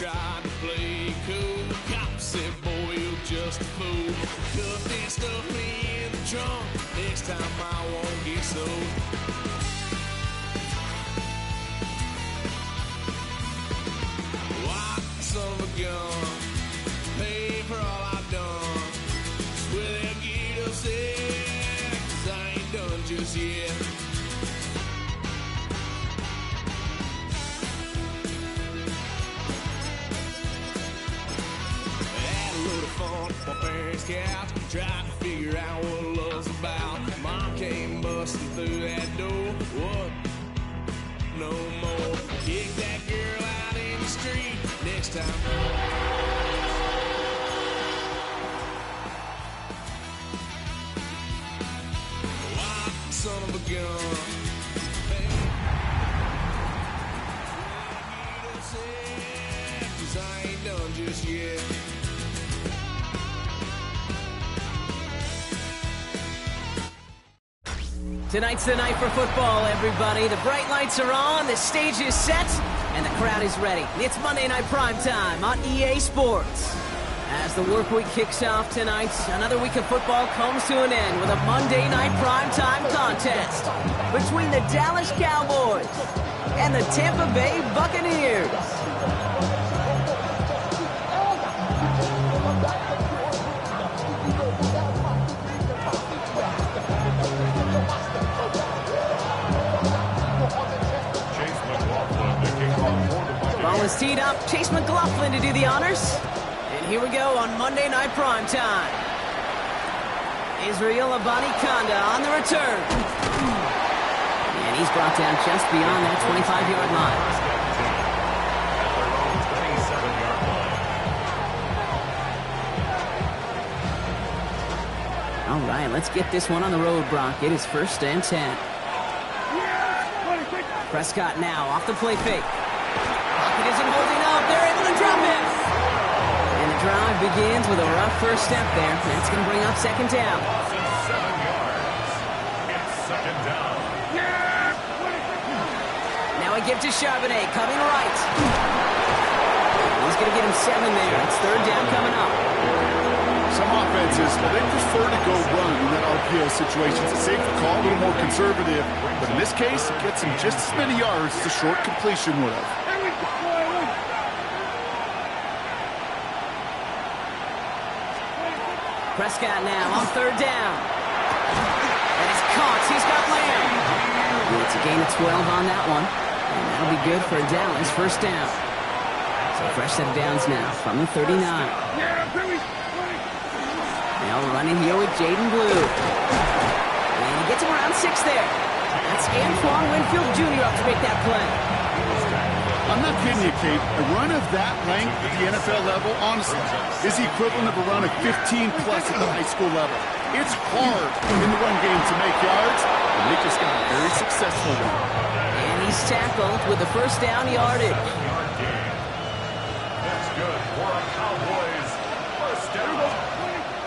tried to play cool. Cop said, boy, you're just a fool. Cuffed and stuffed me in the trunk. Next time I won't get so. White son of a gun. Pay for all I've done. Well, they'll get upset, 'cause I ain't done just yet. My parents' couch, tried to figure out what love's about. Mom came busting through that door. What? No more. Kick that girl out in the street next time. Wild son of a gun. Hey, 'cause I ain't done just yet. Tonight's the night for football, everybody. The bright lights are on, the stage is set, and the crowd is ready. It's Monday Night Primetime on EA Sports. As the work week kicks off tonight, another week of football comes to an end with a Monday Night Primetime contest between the Dallas Cowboys and the Tampa Bay Buccaneers. Ball is teed up. Chase McLaughlin to do the honors. And here we go on Monday Night Primetime. Israel Abanikanda on the return. And he's brought down just beyond that 25-yard line. All right, let's get this one on the road, Brock. It is 1st and 10. Prescott now off the play fake. Pocket isn't holding up. They're able to drop it. And the drive begins with a rough first step there. That's going to bring up 2nd down. 7 yards. It's 2nd down. Now a give to Charbonnet coming right. He's going to get him 7 there. It's 3rd down coming up. Some offenses, well, they prefer to go run in that RPO situation. It's a safer call, a little more conservative. But in this case, it gets him just as many yards as a short completion would have. Prescott now on 3rd down. And it's caught. He's got Lamb. It's a gain of 12 on that one. And that'll be good for Dallas. 1st down. So fresh set of downs now from the 39. Now running here with Jaden Blue. And he gets him around 6 there. That's Antoine Winfield Jr. up to make that play. I'm not kidding you, Kate. A run of that length at the NFL level, honestly, is the equivalent of a run of 15-plus at the high school level. It's hard in the run game to make yards, and they just got a very successful one. And he's tackled with the 1st down yardage. That's good for a Cowboys 1st down.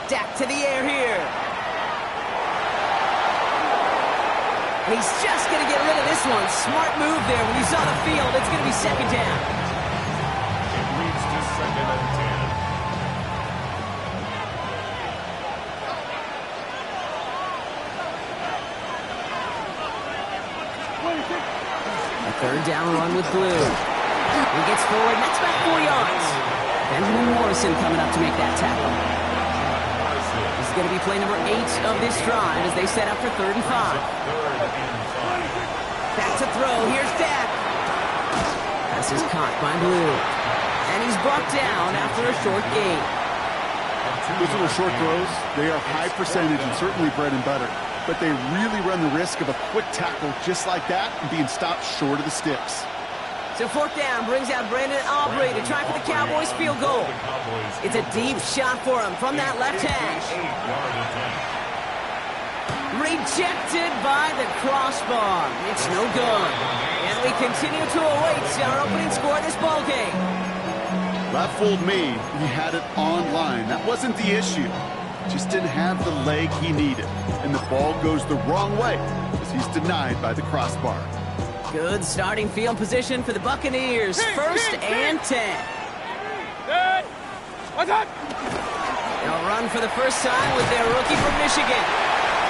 Dak to the air here. He's just going to get rid of this one. Smart move there. When you saw the field, it's going to be 2nd down. It leads to 2nd and 10. A 3rd down run with Blue. He gets forward, and that's back 4 yards. Benjamin Morrison coming up to make that tackle. This is going to be play number 8 of this drive as they set up for 3rd and 5. Back to throw. Here's Dak. Pass is caught by Blue. And he's brought down after a short gain. Those little short throws, they are high percentage and certainly bread and butter. But they really run the risk of a quick tackle just like that and being stopped short of the sticks. So 4th down brings out Brandon Aubrey to try for the Cowboys field goal. It's a deep shot for him from that left hash. Rejected by the crossbar. It's no good. And we continue to await our opening score of this ball game. That fooled me. He had it on line. That wasn't the issue. Just didn't have the leg he needed. And the ball goes the wrong way as he's denied by the crossbar. Good starting field position for the Buccaneers. 1st and 10. They'll run for the first time with their rookie from Michigan.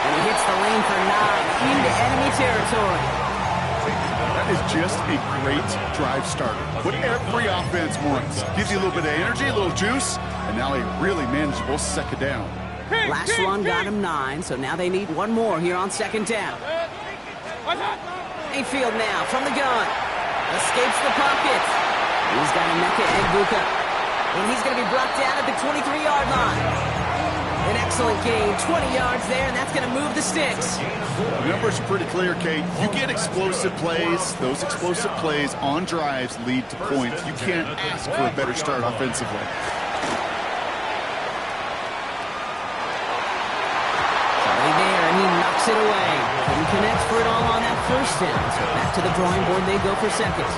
And he hits the lane for 9 into enemy territory. That is just a great drive starter. What every offense wants. Gives you a little bit of energy, a little juice, and now a really manageable second down. Last one got him 9, so now they need one more here on second down. Mayfield now from the gun. Escapes the pocket. He's got Emeka Egbuka. And he's going to be brought down at the 23-yard line. An excellent gain, 20 yards there, and that's going to move the sticks. The numbers are pretty clear, Kate. You get explosive plays. Those explosive plays on drives lead to points. You can't ask for a better start offensively. Right there, and he knocks it away. Couldn't connect for it all on that first down, so back to the drawing board they go for second.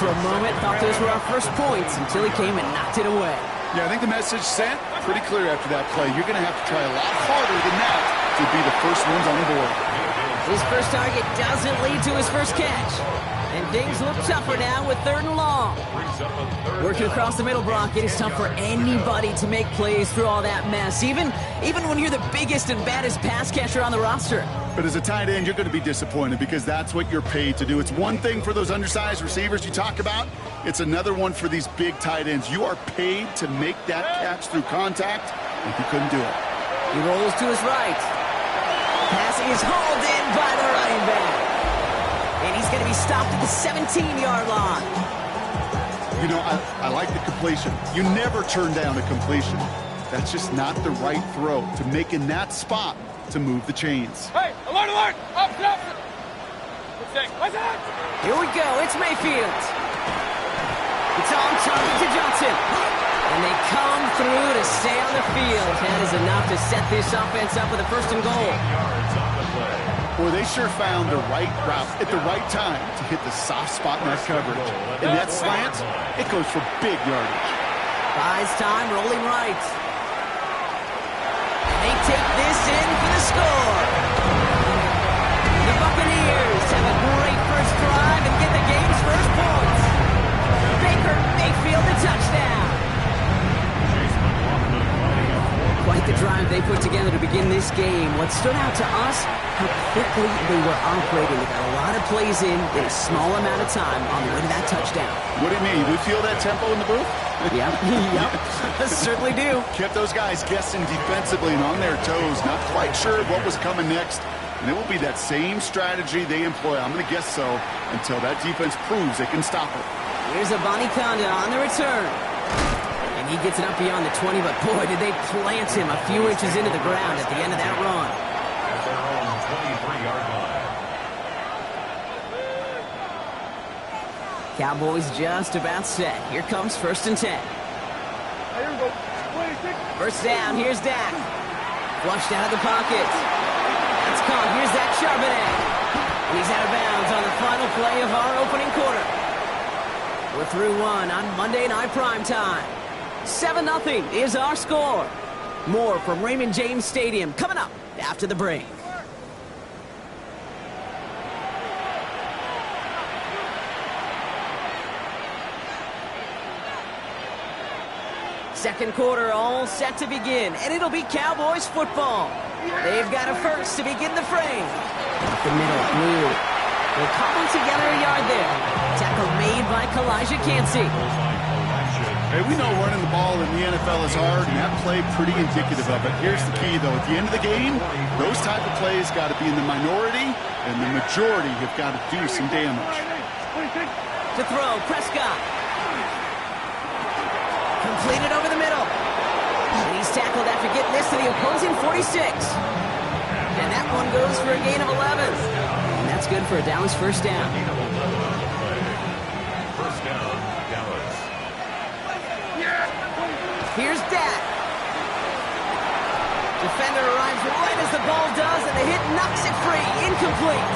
For a moment, thought those were our first points until he came and knocked it away. Yeah, I think the message sent pretty clear after that play. You're going to have to try a lot harder than that to be the first ones on the board. His first target doesn't lead to his first catch. And things look tougher now with 3rd and long. Working across the middle, Brock, it is tough for anybody to make plays through all that mess, even when you're the biggest and baddest pass catcher on the roster. But as a tight end, you're going to be disappointed because that's what you're paid to do. It's one thing for those undersized receivers you talk about. It's another one for these big tight ends. You are paid to make that catch through contact, and he couldn't do it. He rolls to his right. Pass is hauled in by the running back. And he's going to be stopped at the 17-yard line. You know, I like the completion. You never turn down a completion. That's just not the right throw to make in that spot to move the chains. Hey, alert, alert! Up. Here we go. It's Mayfield. It's on target to Johnson. And they come through to stay on the field. That is enough to set this offense up with a 1st and goal. Boy, they sure found the right route at the right time to hit the soft spot in that coverage. And that slant, it goes for big yardage. Buys time, rolling right. And they take this in for the score. The Buccaneers have a great first drive and get the game's first points. Baker Mayfield a touchdown. Quite the drive they put together to begin this game. What stood out to us, how quickly they were operating. They got a lot of plays in a small amount of time on the way to that touchdown. What do you mean? We feel that tempo in the booth? Yep, certainly do. Kept those guys guessing defensively and on their toes, not quite sure what was coming next. And it will be that same strategy they employ, I'm going to guess so, until that defense proves they can stop it. Here's a Conda on the return. And he gets it up beyond the 20, but boy, did they plant him a few inches into the ground at the end of that run. Their own 23-yard line. Cowboys just about set. Here comes 1st and 10. First down, here's Dak. Flushed out of the pocket. That's caught. Here's that Charbonnet. And he's out of bounds on the final play of our opening quarter. We're through one on Monday Night Primetime. 7-0 is our score. More from Raymond James Stadium coming up after the break. Second quarter all set to begin, and it'll be Cowboys football. They've got a first to begin the frame. Up the middle, Blue. They're cobbling together a yard there. Tackle made by Kalijah Cansey. Hey, we know running the ball in the NFL is hard, and that play pretty indicative of it. Here's the key, though. At the end of the game, those type of plays got to be in the minority, and the majority have got to do some damage. To throw, Prescott. Completed over the middle. And he's tackled after getting this to the opposing 46. And that one goes for a gain of 11. And that's good for a Dallas first down. First down, Dallas. Here's Dak. Defender arrives right as the ball does, and the hit knocks it free. Incomplete.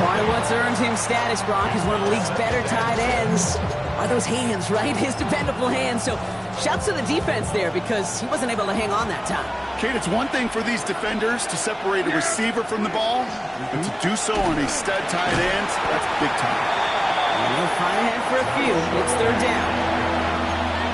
Part of what's earned him status, Brock, is one of the league's better tight ends. Are those hands, right? His dependable hands. So shouts to the defense there because he wasn't able to hang on that time. Kate, it's one thing for these defenders to separate a receiver from the ball, but to do so on a stud tight end, that's big time. And they'll find ahead for a few. It's third down.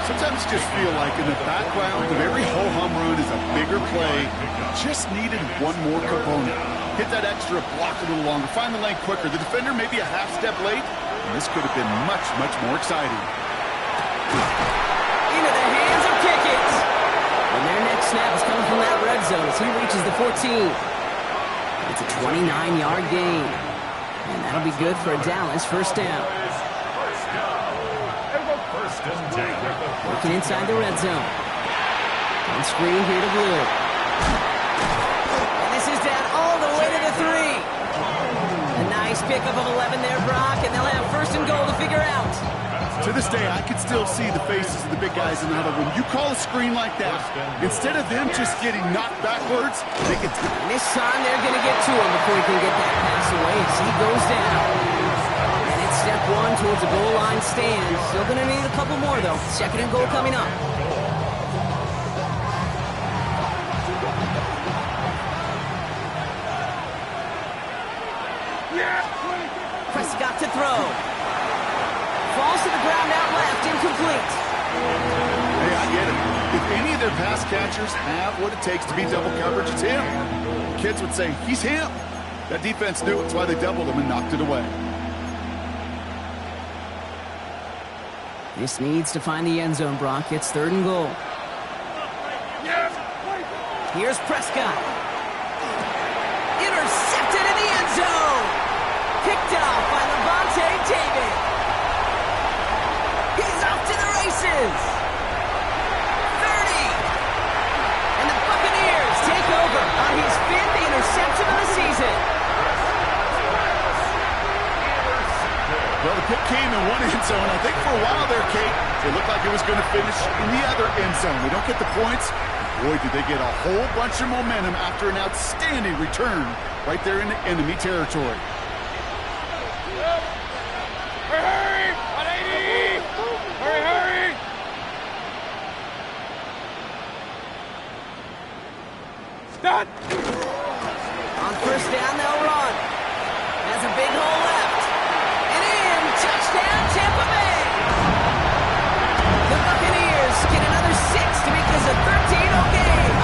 Sometimes you just feel like in the background of every ho-hum run is a bigger play. Just needed one more component. Hit that extra block a little longer. Find the lane quicker. The defender maybe a half step late. And this could have been much, much more exciting. Into the hands of Pickett. And their next snap is coming from that red zone as he reaches the 14. It's a 29-yard gain. And that'll be good for a Dallas first down. Working inside the red zone. On screen here to Blue. And this is down all the way to the 3. A nice pickup of 11 there, Brock, and they'll have first and goal to figure out. To this day, I can still see the faces of the big guys in the huddle. When you call a screen like that, instead of them just getting knocked backwards, they can... And this time they're going to get to him before he can get that pass away as he goes down. And it's step one towards a goal line stand. Still going to need a couple more, though. Second and goal coming up. Prescott to throw. Falls to the ground out left, incomplete. Hey, I get it. If any of their pass catchers have what it takes to be double coverage, it's him. Kids would say, he's him. That defense knew it. That's why they doubled him and knocked it away. This needs to find the end zone, Brock. It's third and goal. Here's Prescott. Intercepted in the end zone. Picked off by Levante David. He's off to the races. 30. And the Buccaneers take over on his 5th interception of the season. Well, the pick came in one end zone. I think for a while there, Kate, it looked like it was going to finish in the other end zone. They don't get the points. Boy, did they get a whole bunch of momentum after an outstanding return right there in the enemy territory. Hurry! 180! Hurry! Stop! On first down, they'll run. Has a big hole left. And in, touchdown, Tampa Bay. The Buccaneers get another 6 to make this a 13-0 game.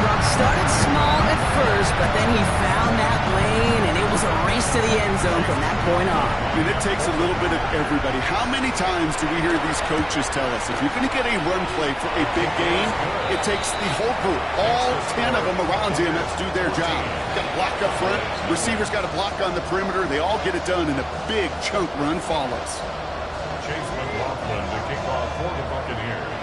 Brock started small at first, but then he found that lane, and it was a race to the end zone from that point on. I mean, it takes a little bit of everybody. How many times do we hear these coaches tell us, if you're going to get a run play for a big game, it takes the whole group, all 10 of them around him, have to do their job. Got to block up front, receivers got to block on the perimeter, they all get it done, and a big chunk run follows. Chase McLaughlin to kick off for the Buccaneers.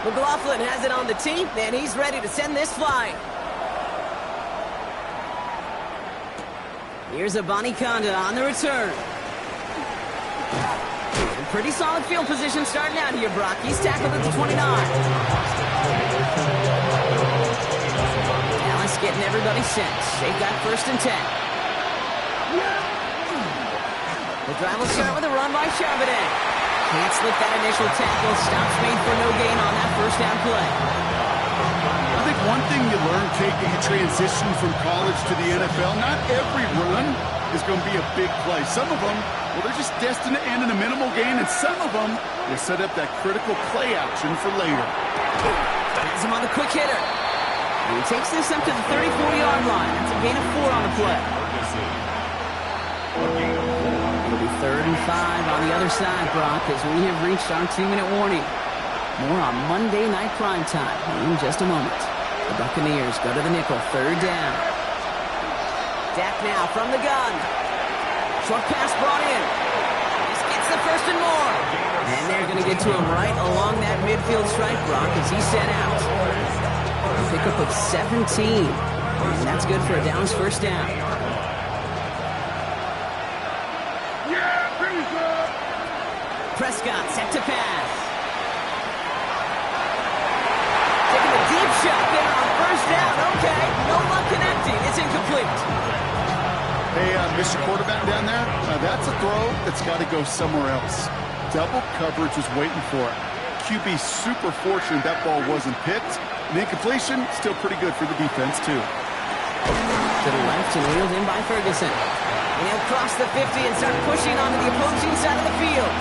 McLaughlin has it on the tee, and he's ready to send this flying. Here's a Conda on the return. And pretty solid field position starting out here, Brock. He's tackled at the 29. Dallas getting everybody set. They've got first and 10. The drive will start with a run by Charbonnet. Can't slip that initial tackle. Stops made for no gain on that first down play. I think one thing you learn, Kate, when you transition from college to the NFL, not every run is going to be a big play. Some of them, well, they're just destined to end in a minimal gain, and some of them will set up that critical play action for later. Has him on the quick hitter. And he takes this up to the 34-yard line. That's a gain of 4 on the play. It'll be 3rd and 5 on the other side, Brock, as we have reached our 2-minute warning. More on Monday Night Primetime in just a moment. The Buccaneers go to the nickel, 3rd down. Dak now from the gun. Short pass brought in. This gets the first and more. And they're going to get to him right along that midfield stripe, Brock, as he set out. A pickup of 17. And that's good for a Dallas first down. Prescott set to pass. Taking a deep shot there on first down. Okay, no luck connecting. It's incomplete. Hey, Mr. Quarterback down there, that's a throw that's got to go somewhere else. Double coverage was waiting for it. QB super fortunate that ball wasn't picked. And incompletion, still pretty good for the defense, too. to the left and wheeled in by Ferguson. And he'll cross the 50 and start pushing onto the opposing side of the field.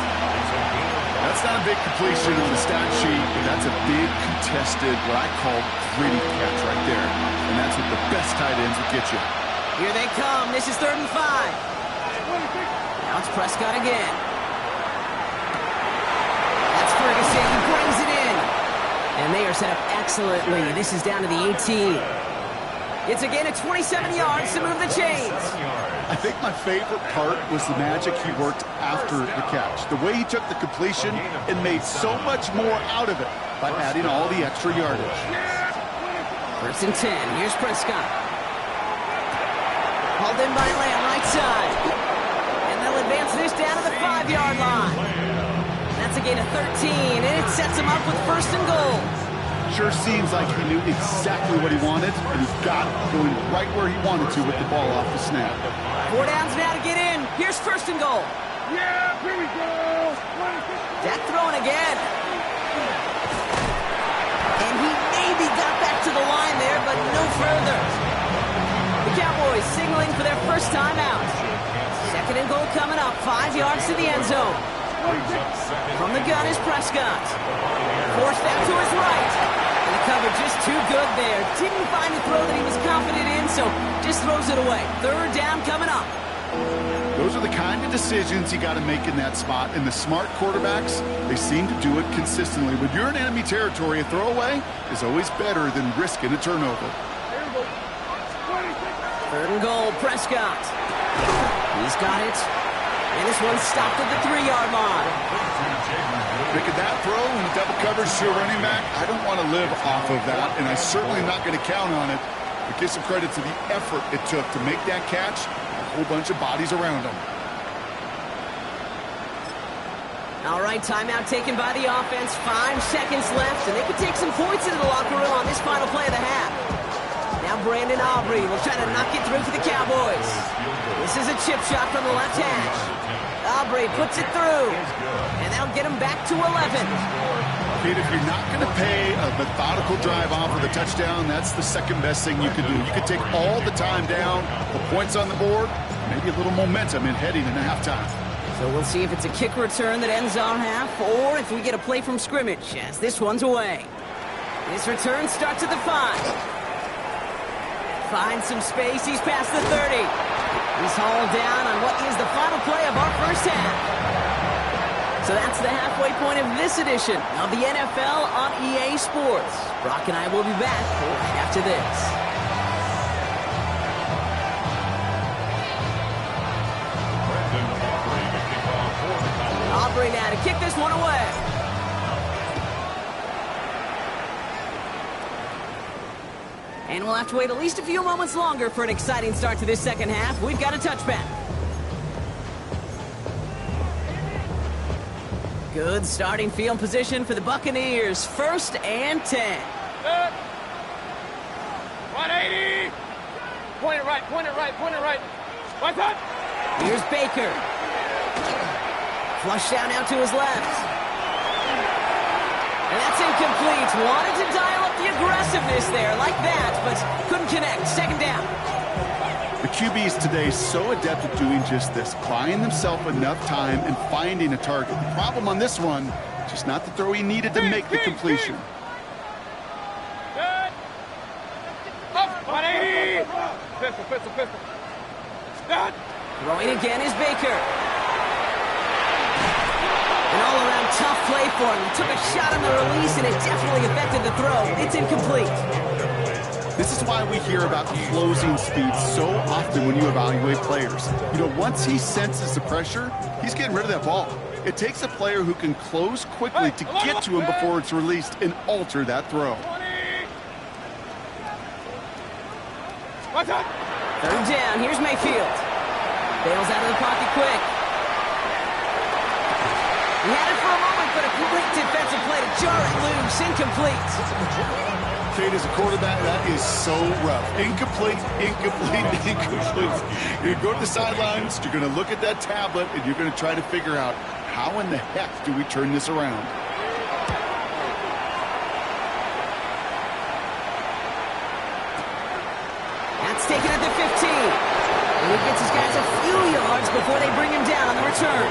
That's not a big completion on the stat sheet, but that's a big contested, what I call gritty catch right there. And that's what the best tight ends will get you. Here they come. This is 3rd and 5. Now it's Prescott again. That's Ferguson. He brings it in. And they are set up excellently. This is down to the 18. It's a gain of 27 yards to move the chains. I think my favorite part was the magic he worked after the catch. The way he took the completion and made so much more out of it by adding all the extra yardage. 1st and 10. Here's Prescott. Hauled in by Lamb, right side. And they'll advance this down to the 5-yard line. That's a gain of 13, and it sets him up with 1st and goal. Sure seems like he knew exactly what he wanted, and he got it going right where he wanted to with the ball off the snap. 4 downs now to get in. Here's 1st and goal. Yeah, here we go. Dak throwing again. And he maybe got back to the line there, but no further. The Cowboys signaling for their first time out. 2nd and goal coming up. 5 yards to the end zone. From the gun is Prescott. Forced out to his right. And the cover just too good there. Didn't find a throw that he was confident in, so just throws it away. 3rd down coming up. Those are the kind of decisions you got to make in that spot. And the smart quarterbacks, they seem to do it consistently. When you're in enemy territory, a throwaway is always better than risking a turnover. 3rd and goal, Prescott. He's got it. And this one's stopped at the 3-yard line. Look at that throw and double coverage to a running back. I don't want to live off of that, and I'm certainly not going to count on it. But give some credit to the effort it took to make that catch. A whole bunch of bodies around him. All right, timeout taken by the offense. 5 seconds left, and they could take some points into the locker room on this final play of the half. Now Brandon Aubrey will try to knock it through for the Cowboys. This is a chip shot from the left hash. Aubrey puts it through, and that'll get him back to 11. Pete, if you're not going to pay a methodical drive off with a touchdown, that's the second best thing you could do. You could take all the time down, the points on the board, maybe a little momentum in heading into halftime. So we'll see if it's a kick return that ends our half, or if we get a play from scrimmage, as this one's away. This return starts at the 5. Finds some space. He's past the 30. He's hauled down on what is the final play of our first half. So that's the halfway point of this edition of the NFL on EA Sports. Brock and I will be back right after this. Aubrey now to kick this one away. And we'll have to wait at least a few moments longer for an exciting start to this second half. We've got a touchback. Good starting field position for the Buccaneers. 1st and 10. 180. Point it right, point it right, point it right. What's up? Here's Baker. Flush down out to his left. And that's incomplete. Wanted to dial up the aggressiveness there like that, but couldn't connect. 2nd down. The QBs today so adept at doing just this, buying themselves enough time and finding a target. The problem on this one, just not the throw he needed to make the completion. Good. Up. 180. Pistol. Good. Throwing again is Baker. An all-around tough play for him. He took a shot on the release, and it definitely affected the throw. It's incomplete. This is why we hear about closing speed so often when you evaluate players. You know, once he senses the pressure, he's getting rid of that ball. It takes a player who can close quickly to get to him before it's released and alter that throw. 3rd down. Here's Mayfield. Bails out of the pocket quick. He had it for a moment, but a great defensive play to jar it loose. Incomplete. Kate, as a quarterback, that is so rough. Incomplete. You go to the sidelines, you're going to look at that tablet, and you're going to try to figure out how in the heck do we turn this around. That's taken at the 15. He gets his guys a few yards before they bring him down on the return.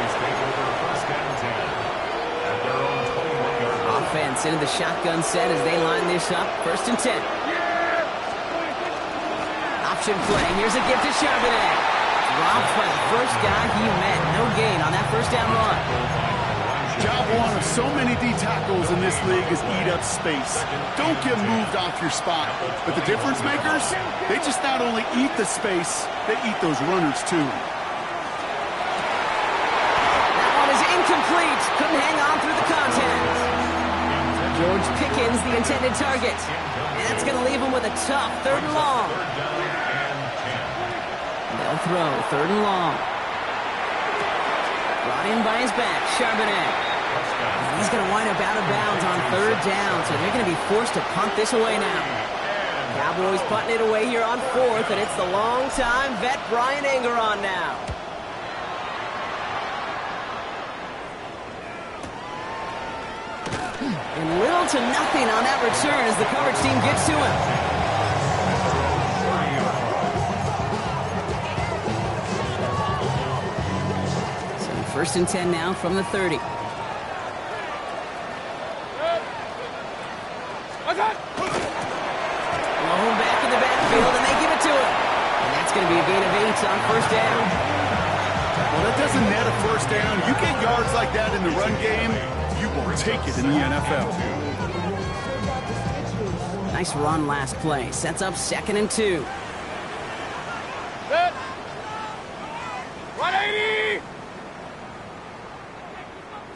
Offense into the shotgun set as they line this up. 1st and 10. Option play. Here's a gift to Charbonnet. Dropped by the first guy he met. No gain on that 1st down run. Job one of so many D tackles in this league is eat up space. Don't get moved off your spot. But the difference makers, they just not only eat the space, they eat those runners too. That one is incomplete. Couldn't hang on through the contact. George Pickens, the intended target. And that's going to leave him with a tough 3rd and long. They'll throw 3rd and long. Brought in by his back, Charbonnet. He's going to wind up out of bounds on 3rd down, so they're going to be forced to punt this away now. Cowboys punting it away here on 4th, and it's the long-time vet Brian Anger on now. And little to nothing on that return as the coverage team gets to him. So 1st and 10 now from the 30. Blown back in the backfield, and they give it to him. And that's going to be a gain of 8 on 1st down. Well, that doesn't net a 1st down. You get yards like that in the run game, you will take it in the NFL. Nice run last play. Sets up 2nd and 2. Set. 180.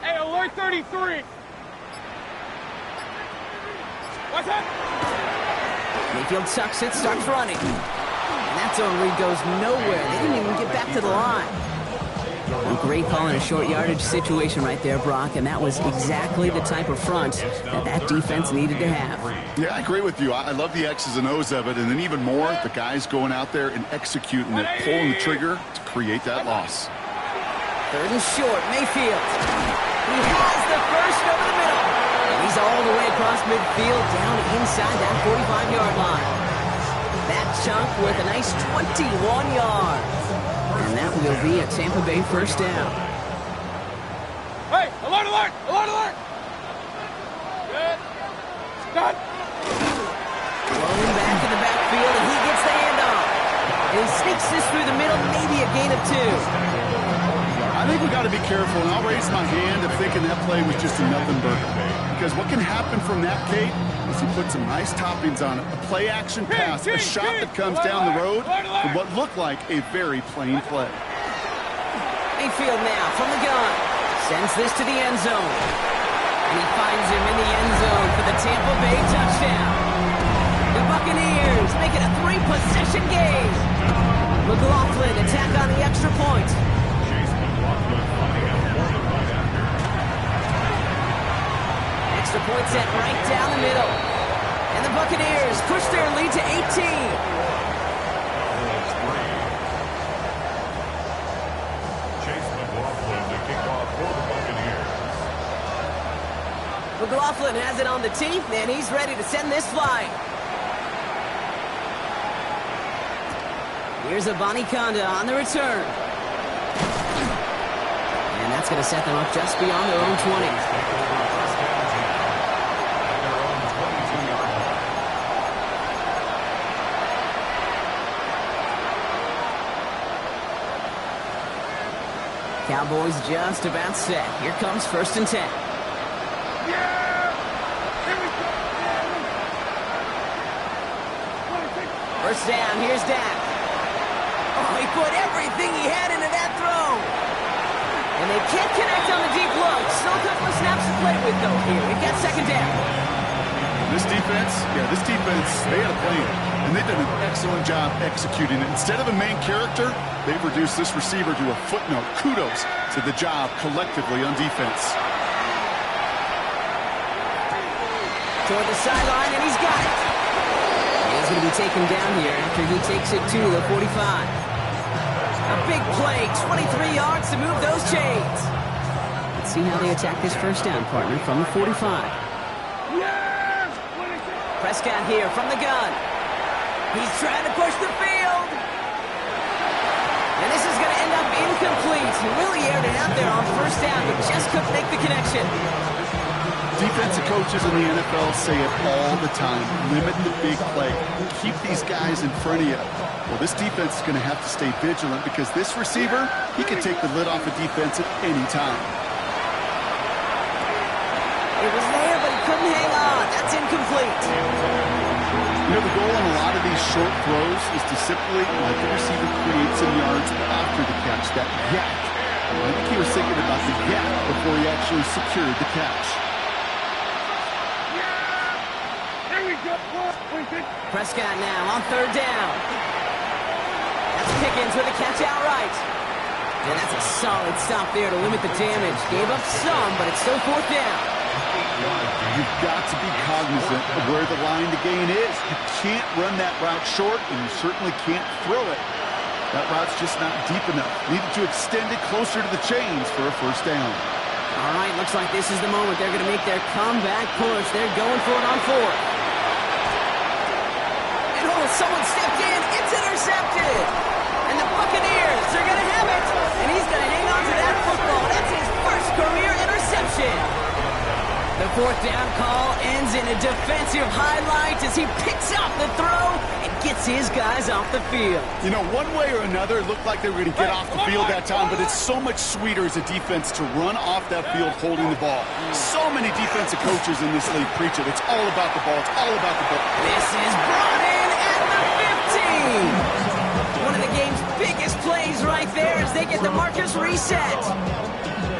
Hey, alert 33. What's up? Mayfield tucks it, starts running. And that zone read goes nowhere. They didn't even get back to the line. A great call in a short yardage situation right there, Brock, and that was exactly the type of front that defense needed to have. Yeah, I agree with you. I love the X's and O's of it, and then even more, the guys going out there and executing it, pulling the trigger to create that loss. 3rd and short, Mayfield. He has the first over the middle. And he's all the way across midfield, down inside that 45-yard line. That chunk with a nice 21 yards. And that will be a Tampa Bay 1st down. Hey, alert, alert, alert, alert. Good. Done. Blown back in the backfield, and he gets the handoff. And he sneaks this through the middle, maybe a gain of 2. I think we got to be careful, and I'll raise my hand if thinking that play was just a nothing burger. Because what can happen from that, Kate, is he put some nice toppings on it. A play-action pass, a shot that comes down the road from what looked like a very plain play. Mayfield now from the gun. Sends this to the end zone. And he finds him in the end zone for the Tampa Bay touchdown. The Buccaneers make it a 3-possession game. McLaughlin attack on the extra point. Extra point set right down the middle. And the Buccaneers push their lead to 18. McLaughlin has it on the tee, and he's ready to send this flying. Here's a Conda on the return. And that's going to set them up just beyond their own 20. Cowboys just about set. Here comes 1st and 10. First down, here's Dak. Oh, he put everything he had into that throw. And they can't connect on the deep look. Still a couple of snaps to play with, though, here. We've got 2nd down. This defense, they had a plan. And they've done an excellent job executing it. Instead of a main character, they've reduced this receiver to a footnote. Kudos to the job collectively on defense. Toward the sideline, and he's got it. He's going to be taken down here after he takes it to the 45. A big play, 23 yards to move those chains. Let's see how they attack this 1st down, partner, from the 45. Prescott here from the gun. He's trying to push the field. incomplete. He really aired it out there on first down, but just couldn't make the connection. Defensive coaches in the NFL say it all the time. Limit the big play. Keep these guys in front of you. Well, this defense is going to have to stay vigilant because this receiver, he can take the lid off a defense at any time. It was there, but he couldn't hang on. That's incomplete. You know, the goal on a lot of these short throws is to simply let the receiver create some yards after the catch, that yak. I think he was thinking about the yak before he actually secured the catch. Prescott now on third down. That's Pickens with a catch outright. And that's a solid stop there to limit the damage. Gave up some, but it's still fourth down. You've got to be cognizant of where the line to gain is. You can't run that route short, and you certainly can't throw it. That route's just not deep enough. Needed to extend it closer to the chains for a first down. All right, looks like this is the moment they're going to make their comeback push. They're going for it on fourth. And oh, someone stepped in. It's intercepted. And the Buccaneers are going to have it. And he's going to hang on to that football. That's his first career interception. The fourth down call ends in a defensive highlight as he picks up the throw and gets his guys off the field. You know, one way or another, it looked like they were going to get off the field that time, but it's so much sweeter as a defense to run off that field holding the ball. So many defensive coaches in this league preach it. It's all about the ball. It's all about the ball. This is brought in at the 15. One of the game's biggest plays right there as they get the markers reset.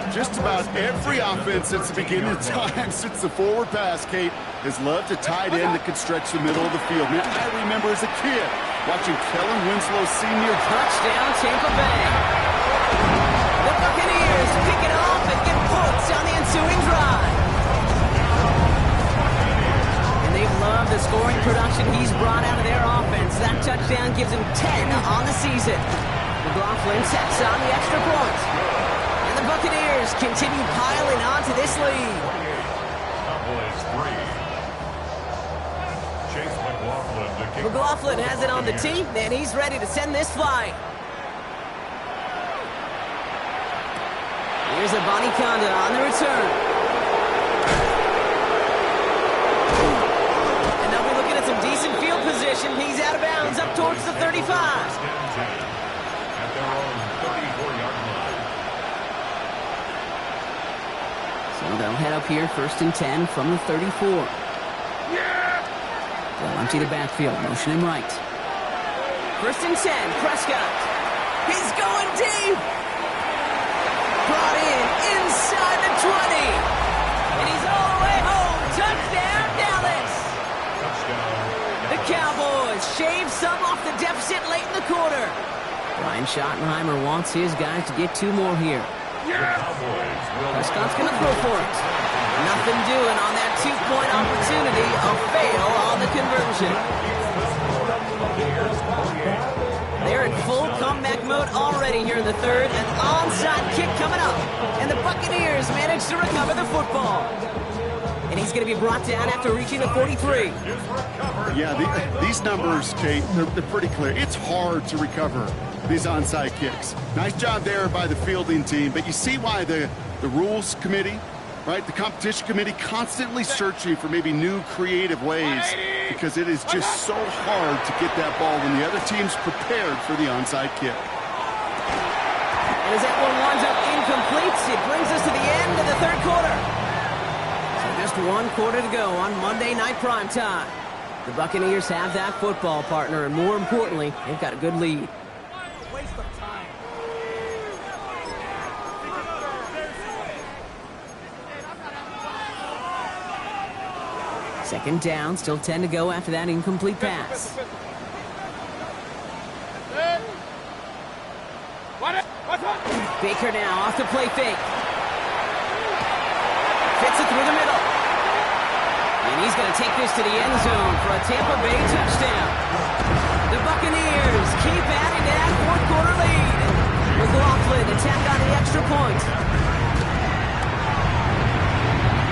Just about every offense since the beginning of time, since the forward pass, Kate, has loved a tight end that could stretch the middle of the field. Man, I remember as a kid watching Kellen Winslow Sr. Touchdown, Tampa Bay. The Buccaneers pick it off and get points on the ensuing drive. And they've loved the scoring production he's brought out of their offense. That touchdown gives him 10 on the season. McLaughlin sets on the extra point. The Buccaneers continue piling on to this lead. Cowboys 3. Chase McLaughlin to kick. McLaughlin has it on the tee, and he's ready to send this flight. Here's a Bonnie Conda on the return. And they'll be looking at some decent field position. He's out of bounds up towards the 35. At their own 34-yard line. So they'll head up here, 1st and 10 from the 34. They'll empty the backfield, motion him right. 1st and 10, Prescott. He's going deep. Brought in inside the 20. And he's all the way home. Touchdown, Dallas. The Cowboys shave some off the deficit late in the quarter. Ryan Schottenheimer wants his guys to get 2 more here. Prescott's going to throw for it. Nothing doing on that 2-point opportunity. A fail on the conversion. They're in full comeback mode already here in the third. An onside kick coming up. And the Buccaneers manage to recover the football. And he's going to be brought down after reaching the 43. Yeah, these numbers, Kate, they're pretty clear. It's hard to recover these onside kicks. Nice job there by the fielding team, but you see why the rules committee, right, the competition committee constantly searching for maybe new creative ways because it is just so hard to get that ball when the other team's prepared for the onside kick. And as that one winds up incomplete, it brings us to the end of the third quarter. So just 1 quarter to go on Monday Night Primetime. The Buccaneers have that football, partner, and more importantly, they've got a good lead. Second down, still 10 to go after that incomplete pass. Baker now off the play fake. Fits it through the middle. And he's going to take this to the end zone for a Tampa Bay touchdown. The Buccaneers keep adding to that fourth quarter lead. McLaughlin attack on the extra point.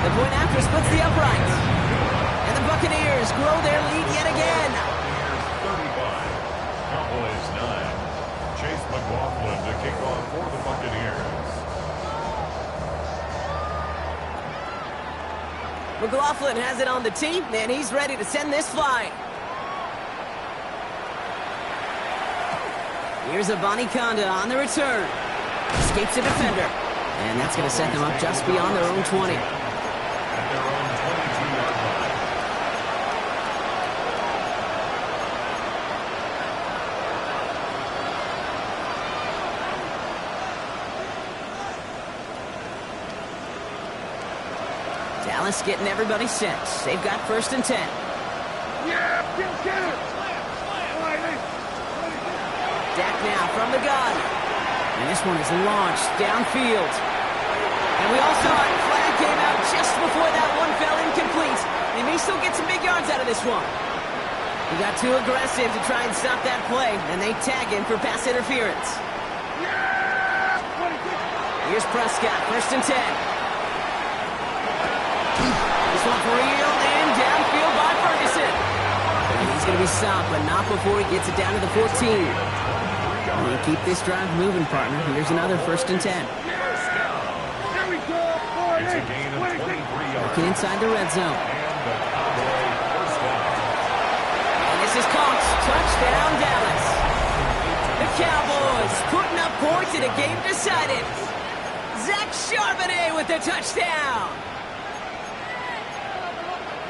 The point after splits the upright. And the Buccaneers grow their lead yet again. Cowboys 9. Chase McLaughlin to kick off for the Buccaneers. McLaughlin has it on the tee, and he's ready to send this flying. Here's a Conda on the return. Escapes a defender. And that's going to set them up just beyond their own 20. At their own 22-yard line. Dallas getting everybody set. They've got 1st and 10. Yeah, get it. Dak now from the gun. And this one is launched downfield. And we all saw it. Flag came out just before that one fell incomplete. They may still get some big yards out of this one. He got too aggressive to try and stop that play, and they tag him for pass interference. Here's Prescott, 1st and 10. This one's real and downfield by Ferguson. And he's going to be stopped, but not before he gets it down to the 14. We'll keep this drive moving, partner. Here's another 1st and 10. There we go. It's a gain of 23 yards. Looking inside the red zone. And the Cowboys first down. And this is Cox. Touchdown, Dallas. The Cowboys putting up points in a game decided. Zach Charbonnet with the touchdown.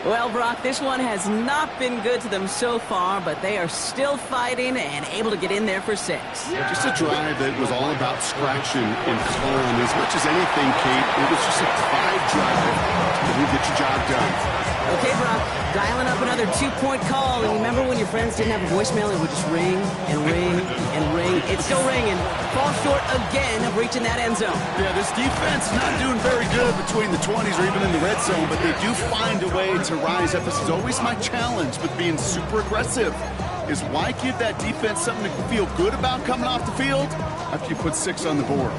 Well, Brock, this one has not been good to them so far, but they are still fighting and able to get in there for 6. Just a drive that was all about scratching and clawing. As much as anything, Kate, it was just a pride drive that would get your job done. Okay, Brock, dialing up another 2-point call. And remember when your friends didn't have a voicemail, it would just ring and ring and ring. It's still ringing. Fall short again of reaching that end zone. Yeah, this defense is not doing very good between the 20s or even in the red zone, but they do find a way to rise up. This is always my challenge with being super aggressive, is why give that defense something to feel good about coming off the field after you put 6 on the board?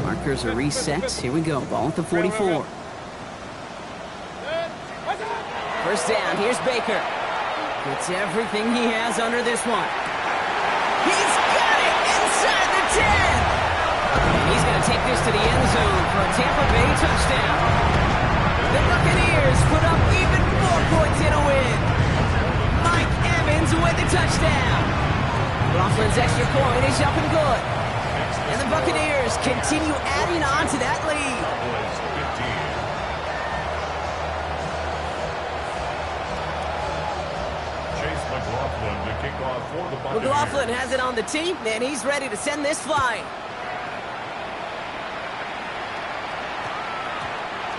Markers are reset. Here we go. Ball at the 44. First down. Here's Baker. Gets everything he has under this one. He's got it inside the 10. And he's going to take this to the end zone for a Tampa Bay touchdown. The Buccaneers put up even more points in a win. Mike Evans with the touchdown. Coughlin's extra point is up and good. And the Buccaneers continue adding on to that lead. Cowboys 15. Chase McLaughlin to kick off for the Buccaneers. McLaughlin has it on the tee, and he's ready to send this flying.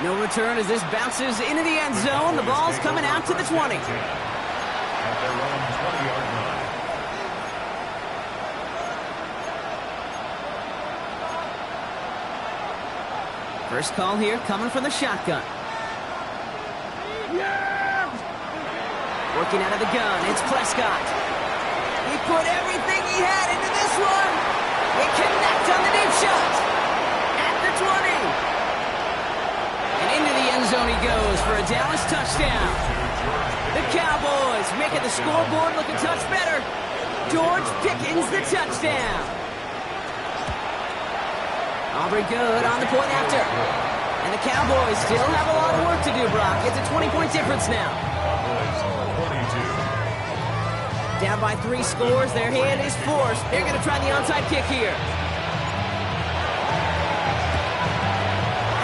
No return as this bounces into the end zone. The ball's coming out to the 20. At their own 20-yard line. First call here coming from the shotgun. Working out of the gun, it's Prescott. He put everything he had into this one. They connect on the deep shot. At the 20. And into the end zone he goes for a Dallas touchdown. The Cowboys making the scoreboard look a touch better. George Pickens the touchdown. Aubrey good on the point after. And the Cowboys still have a lot of work to do, Brock. It's a 20-point difference now. Down by 3 scores. Their hand is forced. They're going to try the onside kick here.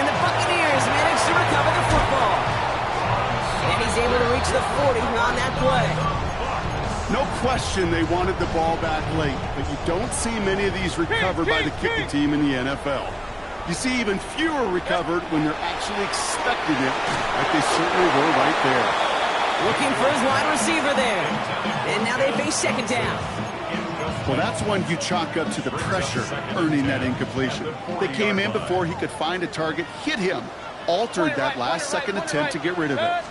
And the Buccaneers manage to recover the football. And he's able to reach the 40 on that play. No question they wanted the ball back late, but you don't see many of these recovered by the kicking team in the NFL. You see even fewer recovered when they're actually expecting it, like they certainly were right there. Looking for his wide receiver there. And now they face second down. Well, that's one you chalk up to the pressure earning that incompletion. They came in before he could find a target, hit him, altered that last-second attempt to get rid of it.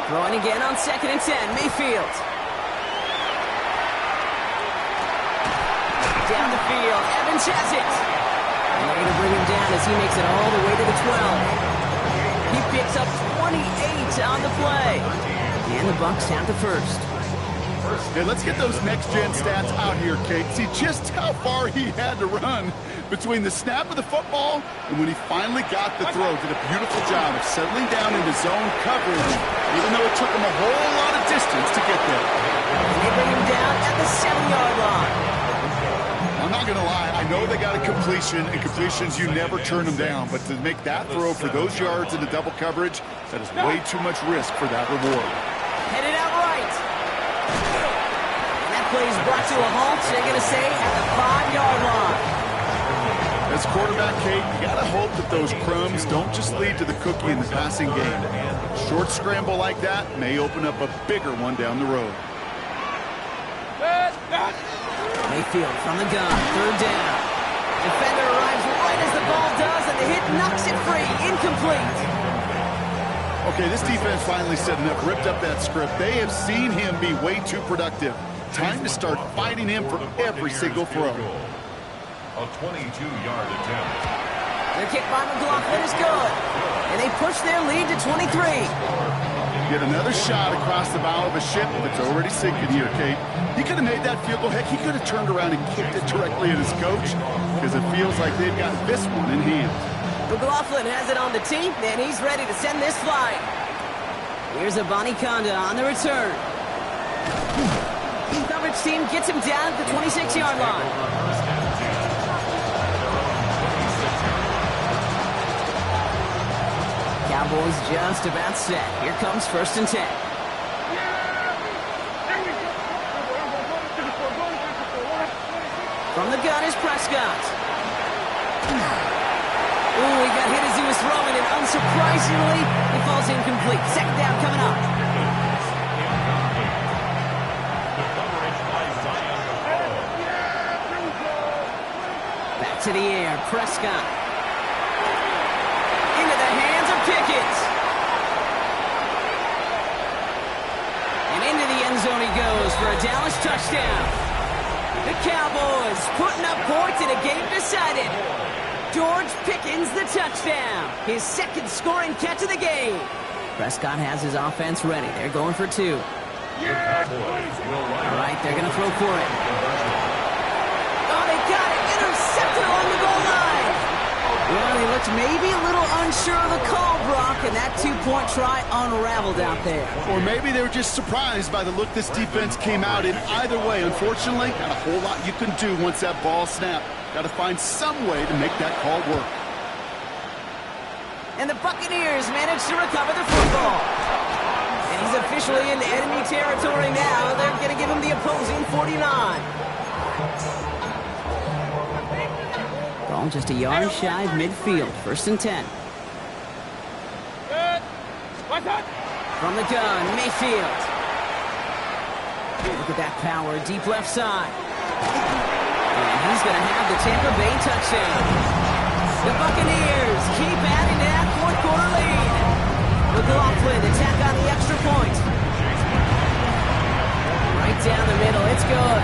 Throwing again on 2nd and 10, Mayfield. Down the field, Evans has it. And they're going to bring him down as he makes it all the way to the 12. He picks up 28 on the play. And the Bucs have the first. Hey, let's get those next-gen stats out here, Kate. See just how far he had to run between the snap of the football and when he finally got the throw. Did a beautiful job of settling down into zone coverage, even though it took him a whole lot of distance to get there. And they bring him down at the 7-yard line. I'm not going to lie. I know they got a completion, and completions, you never turn them down. But to make that throw for those yards into double coverage, that is way too much risk for that reward. Headed out right. And that play is brought to a halt, they're going to say, at the 5-yard line. As quarterback, Kate, you got to hope that those crumbs don't just lead to the cookie in the passing game. A short scramble like that may open up a bigger one down the road. Mayfield from the gun, 3rd down. Defender arrives right as the ball does, and the hit knocks it free. Incomplete. Okay, this defense finally set enough, ripped up that script. They have seen him be way too productive. Time to start fighting him for every single throw. A 22-yard attempt. The kick by McLaughlin is good. And they push their lead to 23. Get another shot across the bow of a ship that's already sinking here, Kate. He could have made that field goal. Heck, he could have turned around and kicked it directly at his coach because it feels like they've got this one in hand. McLaughlin has it on the tee, and he's ready to send this flying. Here's a Conda on the return. Coverage team gets him down at the 26-yard line. Cowboys just about set. Here comes 1st and 10. From the gun is Prescott. Ooh, he got hit as he was throwing, and unsurprisingly, he falls incomplete. 2nd down coming up. Back to the air, Prescott. Into the hands of Pickett. And into the end zone he goes for a Dallas touchdown. The Cowboys putting up points in a game decided. George Pickens the touchdown. His 2nd scoring catch of the game. Prescott has his offense ready. They're going for 2. All right, they're going to throw for it. Oh, they got it. Intercepted along the goal line. Well, he looked maybe a little unsure of the call, Brock, and that 2-point try unraveled out there. Or maybe they were just surprised by the look this defense came out in. Either way, unfortunately, not a whole lot you can do once that ball snapped. Got to find some way to make that call work. And the Buccaneers managed to recover the football. And he's officially in enemy territory now. They're going to give him the opposing 49. Ball just a yard shy of midfield. 1st and 10. From the gun, Mayfield. Look at that power, deep left side. And he's going to have the Tampa Bay touchdown. The Buccaneers keep adding to that 4th quarter lead. McLaughlin attack on the extra point. Right down the middle, it's good.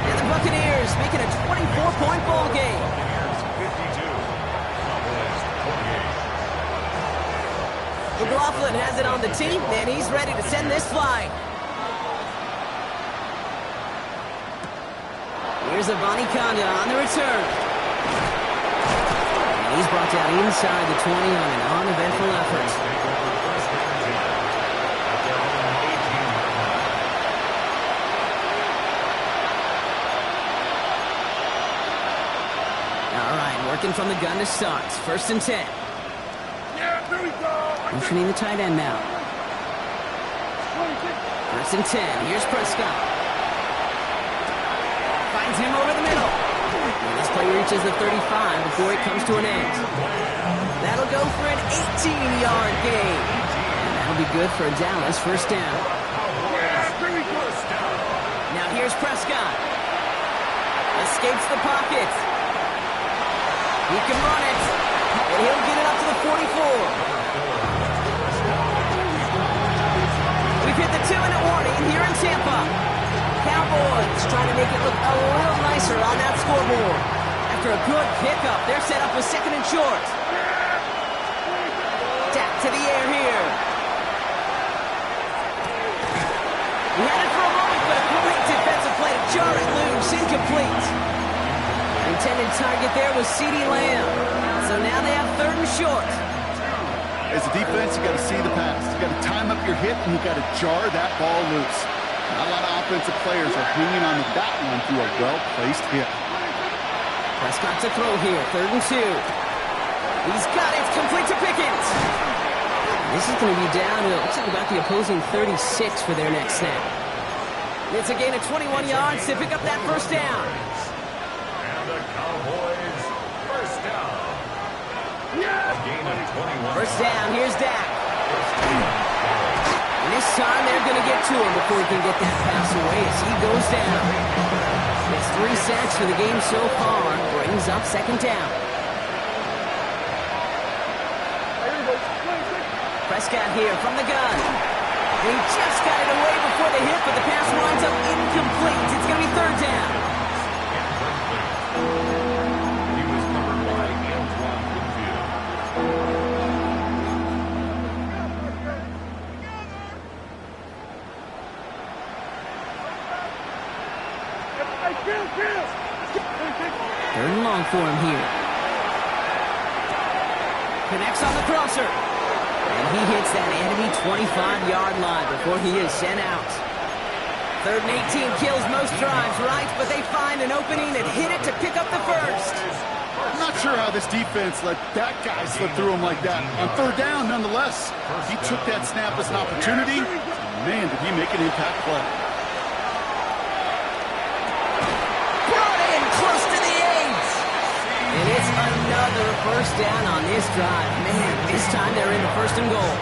And the Buccaneers making a 24-point ball game. McLaughlin has it on the tee, and he's ready to send this flying. Here's a Conda on the return. And he's brought down inside the 20 on an uneventful effort. All right, working from the gun to start. 1st and 10. Motioning the tight end now. 1st and 10. Here's Prescott. Finds him over the middle. And this play reaches the 35 before it comes to an end. That'll go for an 18-yard gain. And that'll be good for a Dallas 1st down. Now here's Prescott. Escapes the pocket. He can run it. And he'll get it up to the 44. We've hit the 2-minute warning here in Tampa. Cowboys trying to make it look a little nicer on that scoreboard. After a good pickup, they're set up with 2nd and short. Dak to the air here. intended target there was CeeDee Lamb. So now they have 3rd and short. As a defense, you got to see the pass. You got to time up your hit, and you got to jar that ball loose. Not a lot of offensive players are hanging on to that one through a well-placed hit. Prescott to throw here, 3rd and 2. He's got it, complete to Pickens. This is going to be down to, looks like about the opposing 36 for their next snap. It's a gain of 21 yards to pick up that 1st down. And the Cowboys, 1st down. A gain of 21. 1st down, here's Dak. And this time they're going to get to him before he can get that pass away as he goes down. It's 3 sacks for the game so far, brings up 2nd down. Prescott here from the gun. He just got it away before the hit, but the pass winds up incomplete. It's going to be 3rd down. He was covered by Antoine Winfield. Third and long for him here. Connects on the crosser. And he hits that enemy 25-yard line before he is sent out. 3rd and 18 kills most drives, right? But they find an opening and hit it to pick up the 1st. I'm not sure how this defense let that guy slip through him like that. On 3rd down, nonetheless, he took that snap as an opportunity. Man, did he make an impact play. Brought in close to the 8. And it's another 1st down on this drive. Man, this time they're into 1st and goal.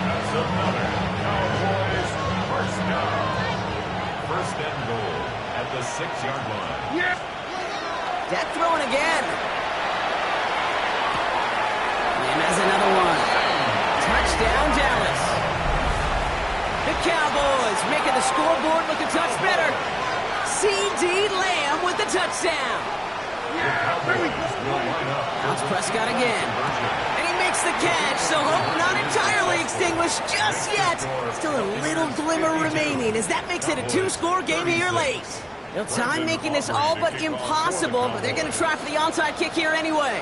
That's another Cowboys 1st down. 1st and goal at the 6-yard line. Yeah. Dak throwing again. And has another one. Touchdown, Dallas. The Cowboys making the scoreboard look a touch better. CeeDee Lamb with the touchdown. That's Prescott again. And he makes the catch, so hope not entirely extinguished just yet. Still a little glimmer remaining as that makes it a 2-score game here late. No time making this all but impossible, but they're going to try for the onside kick here anyway.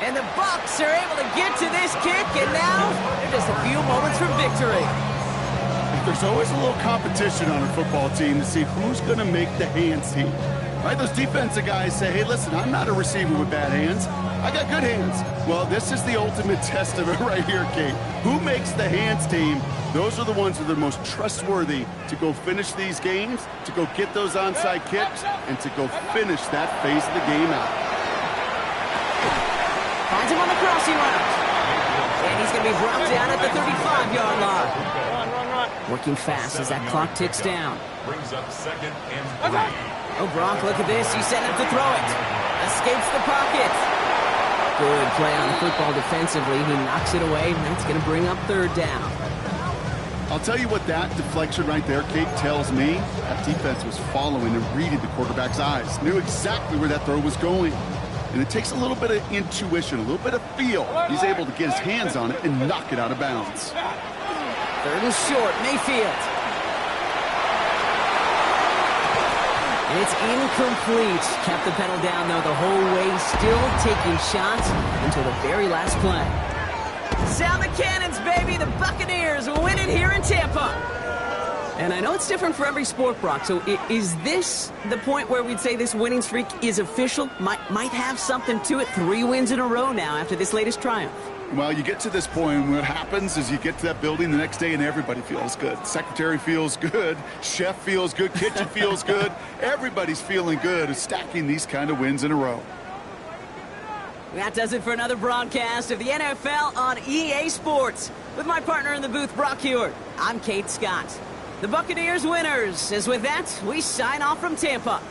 And the Bucs are able to get to this kick, and now they're just a few moments from victory. There's always a little competition on a football team to see who's going to make the hands team. Right? Those defensive guys say, hey, listen, I'm not a receiver with bad hands. I got good hands. Well, this is the ultimate test of it right here, Kate. Who makes the hands team? Those are the ones that are the most trustworthy to go finish these games, to go get those onside kicks, and to go finish that phase of the game out. Finds him on the crossing route. And he's going to be brought down at the 35-yard line. Working fast as that clock ticks down. Brings up 2nd and 3. Oh, Brock, look at this. He's setting up to throw it. Escapes the pocket. Good play on the football defensively. He knocks it away, and that's going to bring up 3rd down. I'll tell you what that deflection right there, Kate, tells me. That defense was following and reading the quarterback's eyes. Knew exactly where that throw was going. And it takes a little bit of intuition, a little bit of feel. He's able to get his hands on it and knock it out of bounds. 3rd and short, Mayfield. And it's incomplete. Kept the pedal down, though, the whole way. Still taking shots until the very last play. Sound the cannons, baby. The Buccaneers win it here in Tampa. And I know it's different for every sport, Brock. So is this the point where we'd say this winning streak is official? Might have something to it. 3 wins in a row now after this latest triumph. Well, you get to this point, and what happens is you get to that building the next day and everybody feels good. Secretary feels good, chef feels good, kitchen feels good. Everybody's feeling good at stacking these kind of wins in a row. That does it for another broadcast of the NFL on EA Sports. With my partner in the booth, Brock Hewitt, I'm Kate Scott. The Buccaneers winners, as with that, we sign off from Tampa.